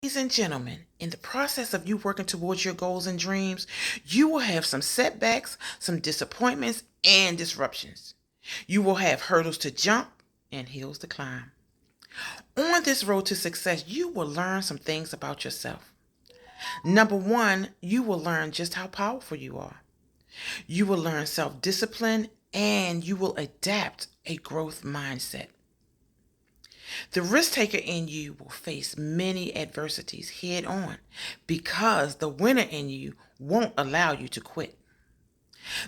Ladies and gentlemen, in the process of you working towards your goals and dreams, you will have some setbacks, some disappointments, and disruptions. You will have hurdles to jump and hills to climb. On this road to success, you will learn some things about yourself. Number one, you will learn just how powerful you are. You will learn self discipline and you will adapt a growth mindset. The risk taker in you will face many adversities head on because the winner in you won't allow you to quit.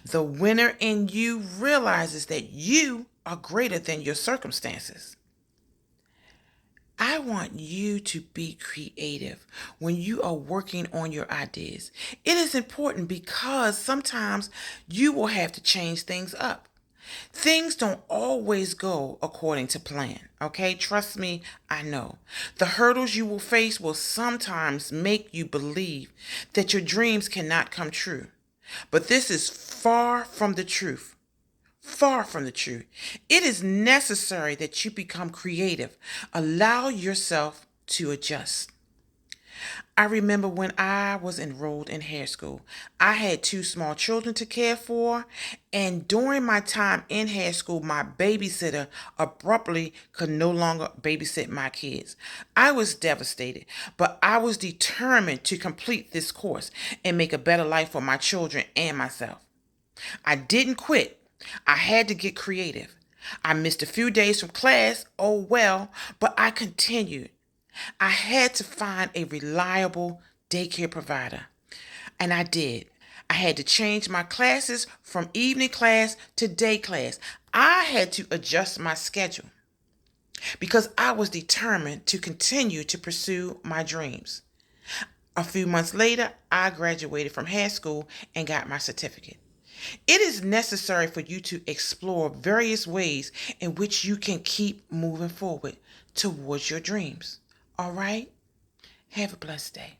The winner in you realizes that you are greater than your circumstances. I want you to be creative when you are working on your ideas. It is important because sometimes you will have to change things up. Things don't always go according to plan, okay? Trust me, I know. The hurdles you will face will sometimes make you believe that your dreams cannot come true. But this is far from the truth. Far from the truth. It is necessary that you become creative. Allow yourself to adjust. I remember when I was enrolled in hair school, I had two small children to care for, and during my time in hair school, my babysitter abruptly could no longer babysit my kids. I was devastated, but I was determined to complete this course and make a better life for my children and myself. I didn't quit. I had to get creative. I missed a few days from class, oh well, but I continued. I had to find a reliable daycare provider, and I did. I had to change my classes from evening class to day class. I had to adjust my schedule because I was determined to continue to pursue my dreams. A few months later, I graduated from high school and got my certificate. It is necessary for you to explore various ways in which you can keep moving forward towards your dreams. All right? Have a blessed day.